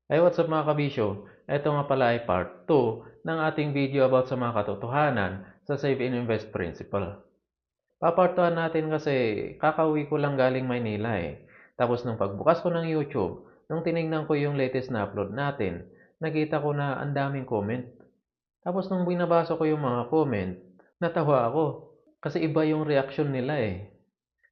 Hey, what's up mga kabisyo? Ito nga pala ay part 2 ng ating video about sa mga katotohanan sa Save and Invest Principle. Papartuhan natin kasi kakauwi ko lang galing Maynila eh. Tapos nung pagbukas ko ng YouTube, nung tinignan ko yung latest na upload natin, nakita ko na ang daming comment. Tapos nung binabasa ko yung mga comment, natawa ako. Kasi iba yung reaction nila eh.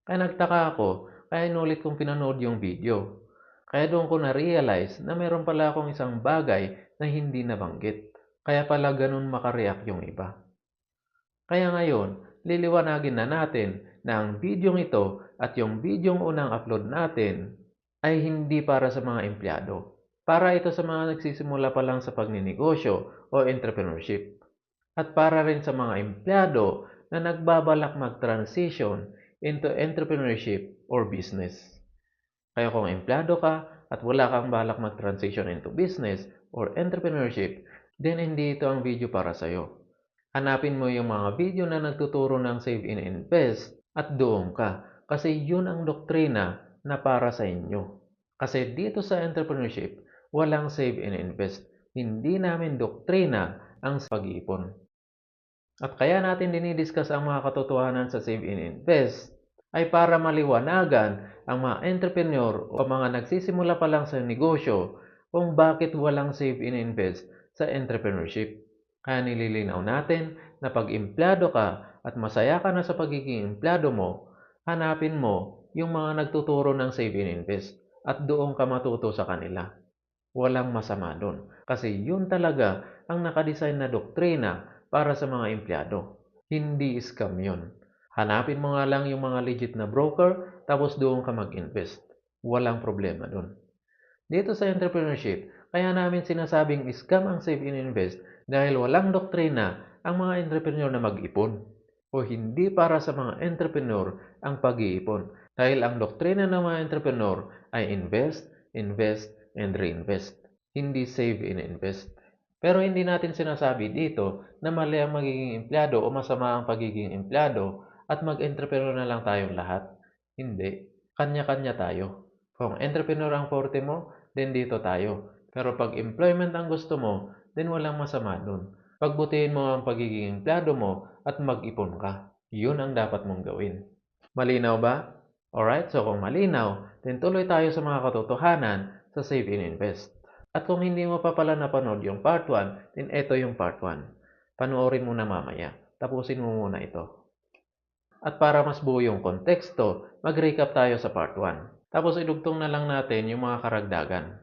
Kaya nagtaka ako, kaya inulit kong pinanood yung video. Kaya doon ko na-realize na meron pala akong isang bagay na hindi nabanggit. Kaya pala ganun makareact yung iba. Kaya ngayon, liliwanagin na natin na ang bidyong ito at yung bidyong unang upload natin ay hindi para sa mga empleyado. Para ito sa mga nagsisimula pa lang sa pagninegosyo o entrepreneurship. At para rin sa mga empleyado na nagbabalak mag-transition into entrepreneurship or business. Kaya kung empleyado ka at wala kang balak mag-transition into business or entrepreneurship, then hindi ito ang video para sa'yo. Hanapin mo yung mga video na nagtuturo ng Save and Invest at doon ka. Kasi yun ang doktrina na para sa inyo. Kasi dito sa entrepreneurship, walang Save and Invest. Hindi namin doktrina ang pag-iipon. At kaya natin dinidiscuss ang mga katotohanan sa Save and Invest ay para maliwanagan ang mga entrepreneur o mga nagsisimula pa lang sa negosyo kung bakit walang Save and Invest sa entrepreneurship. Kaya nililinaw natin na pag empleyado ka at masaya ka na sa pagiging empleyado mo, hanapin mo yung mga nagtuturo ng Save and Invest at doon ka matuto sa kanila. Walang masama doon. Kasi yun talaga ang nakadesign na doktrina para sa mga empleyado. Hindi scam yun. Hanapin mo nga lang yung mga legit na broker, tapos doon ka mag-invest. Walang problema doon. Dito sa entrepreneurship, kaya namin sinasabing scam ang Save and Invest dahil walang doktrina ang mga entrepreneur na mag-ipon. O hindi para sa mga entrepreneur ang pag-iipon. Dahil ang doktrina ng mga entrepreneur ay invest, invest, and reinvest. Hindi save and invest. Pero hindi natin sinasabi dito na mali ang magiging empleyado o masama ang pagiging empleyado at mag-entrepreneur na lang tayong lahat. Hindi. Kanya-kanya tayo. Kung entrepreneur ang forte mo, then dito tayo. Pero pag employment ang gusto mo, then walang masama dun. Pagbutihin mo ang pagiging empleyado mo at mag-ipon ka. Yun ang dapat mong gawin. Malinaw ba? Alright, so kung malinaw, then tuloy tayo sa mga katotohanan sa Save and Invest. At kung hindi mo pa pala napanood yung part 1, then ito yung part 1. Panoorin mo na mamaya. Tapusin mo muna ito. At para mas buo yung konteksto, mag-recap tayo sa part 1. Tapos idugtong na lang natin yung mga karagdagan.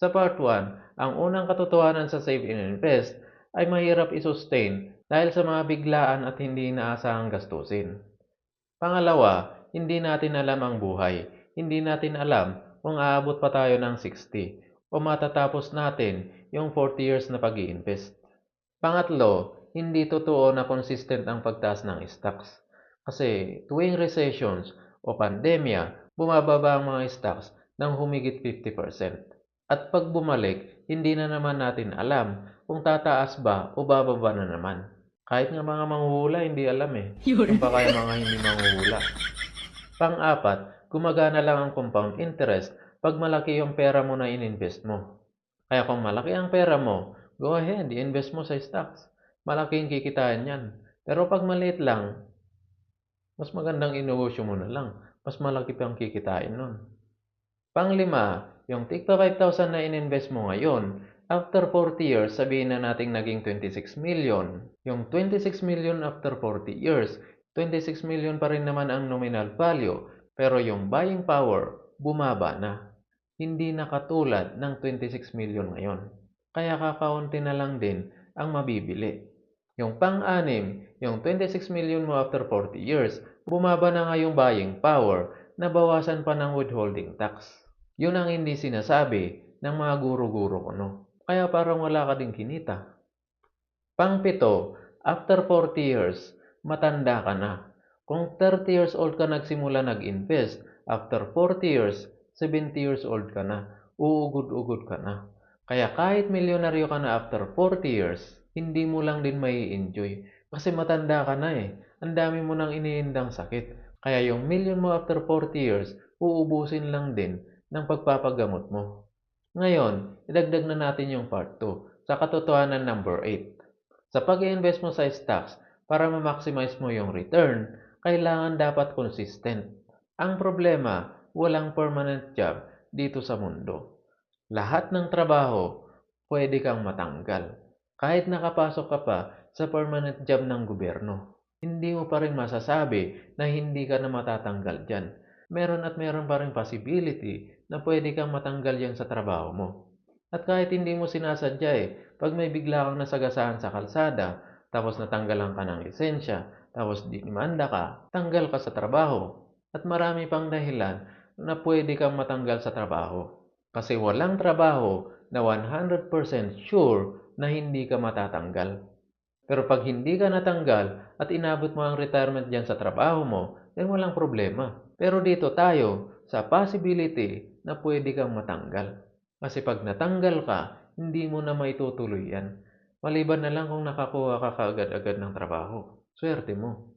Sa part 1, ang unang katotohanan sa Save and Invest ay mahirap i-sustain dahil sa mga biglaan at hindi inaasahang gastusin. Pangalawa, hindi natin alam ang buhay. Hindi natin alam kung aabot pa tayo ng 60 o matatapos natin yung 40 years na pag-i-invest. Pangatlo, hindi totoo na consistent ang pagtaas ng stocks. Kasi tuwing recessions o pandemya, bumababa ang mga stocks ng humigit 50%. At pag bumalik, hindi na naman natin alam kung tataas ba o bababa na naman. Kahit nga mga manghuhula, hindi alam eh. Yung pa kaya mga hindi manghuhula. Pang-apat, gumagana lang ang compound interest pag malaki yung pera mo na ininvest mo. Kaya kung malaki ang pera mo, go ahead, i-invest mo sa stocks. Malaki yung kikitain yan. Pero pag maliit lang, mas magandang inegosyo mo na lang. Mas malaki pa ang kikitain nun. Panglima, yung tigpa 5,000 na ininvest mo ngayon, after 40 years, sabihin na nating naging 26 million. Yung 26 million after 40 years, 26 million pa rin naman ang nominal value, pero yung buying power, bumaba na. Hindi na katulad ng 26 million ngayon. Kaya kakaunti na lang din ang mabibili. Yung pang-anim, yung 26 million mo after 40 years, bumaba na nga yung buying power, nabawasan pa ng withholding tax. Yun ang hindi sinasabi ng mga guro-guro ko, no? Kaya parang wala ka ding kinita. Pang-pito, after 40 years, matanda ka na. Kung 30 years old ka nagsimula nag-invest, after 40 years, 70 years old ka na. Uugod-ugod ka na. Kaya kahit milyonaryo ka na after 40 years, hindi mo lang din mai enjoy. Kasi matanda ka na eh. Ang dami mo nang iniindang sakit. Kaya yung million mo after 40 years, uubusin lang din ng pagpapagamot mo. Ngayon, idagdag na natin yung part 2 sa katotohanan number 8. Sa pag-i-invest mo sa stocks, para ma-maximize mo yung return, kailangan dapat consistent. Ang problema, walang permanent job dito sa mundo. Lahat ng trabaho, pwede kang matanggal. Kahit nakapasok ka pa sa permanent job ng gobyerno, hindi mo pa rin masasabi na hindi ka na matatanggal dyan. Meron pa rin possibility na pwede kang matanggal yan sa trabaho mo. At kahit hindi mo sinasadya pag may bigla kang nasagasaan sa kalsada, tapos natanggalan ka ng lisensya, tapos dinimanda ka, tanggal ka sa trabaho. At marami pang dahilan na pwede kang matanggal sa trabaho. Kasi walang trabaho na 100% sure na hindi ka matatanggal. Pero pag hindi ka natanggal at inabot mo ang retirement dyan sa trabaho mo, then walang problema. Pero dito tayo sa possibility na pwede kang matanggal. Kasi pag natanggal ka, hindi mo na maitutuloy yan. Maliban na lang kung nakakuha ka kaagad-agad ng trabaho. Swerte mo.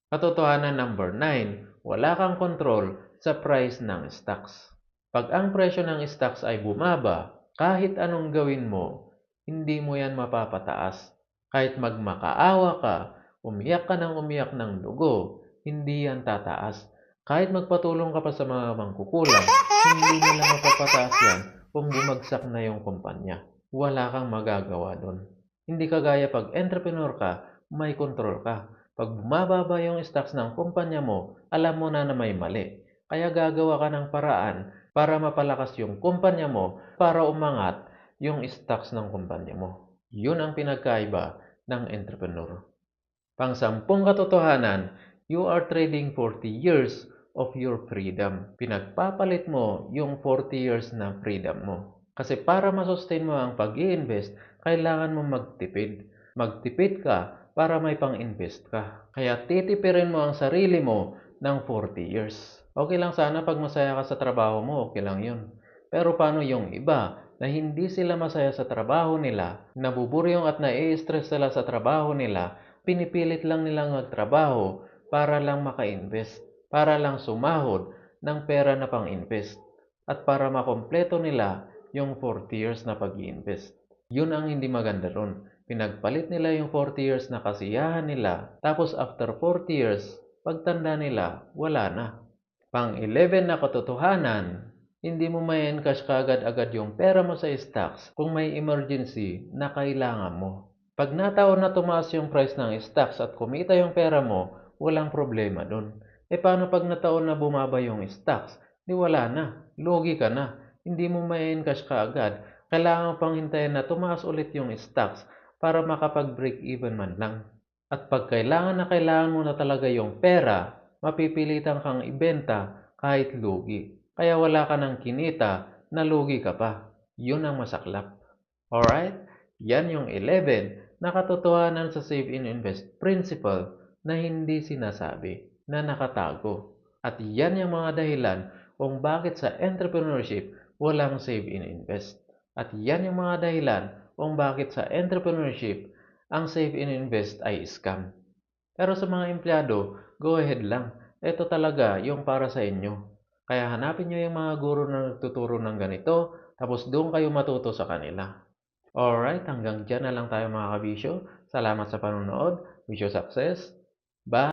Katotohanan number 9, wala kang control sa price ng stocks. Pag ang presyo ng stocks ay bumaba, kahit anong gawin mo, hindi mo yan mapapataas. Kahit magmakaawa ka, umiyak ka ng dugo, hindi yan tataas. Kahit magpatulong ka pa sa mga mangkukulam, hindi nila mapapataas yan kung bumagsak na yung kumpanya. Wala kang magagawa doon. Hindi kagaya pag entrepreneur ka, may control ka. Pag bumababa yung stocks ng kumpanya mo, alam mo na may mali. Kaya gagawa ka ng paraan para mapalakas yung kumpanya mo para umangat yung stocks ng kumpanya mo. Yun ang pinagkaiba ng entrepreneur. Pang-sampung katotohanan, you are trading 40 years of your freedom. Pinagpapalit mo yung 40 years na freedom mo. Kasi para masustain mo ang pag-i-invest, kailangan mo magtipid. Magtipid ka para may pang-invest ka. Kaya titipirin mo ang sarili mo ng 40 years. Okay lang sana pag masaya ka sa trabaho mo, okay lang yun. Pero paano yung iba na hindi sila masaya sa trabaho nila, nabuburyong at nai-stress sila sa trabaho nila, pinipilit lang nilang magtrabaho para lang maka-invest, para lang sumahod ng pera na pang-invest, at para makompleto nila yung 40 years na pag-i-invest. Yun ang hindi maganda ron. Pinagpalit nila yung 40 years na kasiyahan nila, tapos after 40 years, pagtanda nila, wala na. Pang-11 na katotohanan, hindi mo ma-encash kaagad-agad yung pera mo sa stocks kung may emergency na kailangan mo. Pag nataon na tumaas yung price ng stocks at kumita yung pera mo, walang problema dun. Paano pag nataon na bumaba yung stocks? Di wala na. Lugi ka na. Hindi mo ma-encash kaagad. Kailangan pang hintayin na tumaas ulit yung stocks para makapag-break even man lang. At pag kailangan mo na talaga yung pera, mapipilitan kang ibenta kahit lugi. Kaya wala ka ng kinita na lugi ka pa. Yun ang masaklap. Alright? Yan yung 11 na katotohanan sa Save and Invest principle na hindi sinasabi, na nakatago. At yan yung mga dahilan kung bakit sa entrepreneurship walang Save and Invest. At yan yung mga dahilan kung bakit sa entrepreneurship ang Save and Invest ay scam. Pero sa mga empleyado, go ahead lang. Ito talaga yung para sa inyo. Kaya hanapin nyo yung mga guro na nagtuturo ng ganito, tapos doon kayo matuto sa kanila. Alright, hanggang dyan na lang tayo mga kabisyo. Salamat sa panonood. Wish you success. Bye!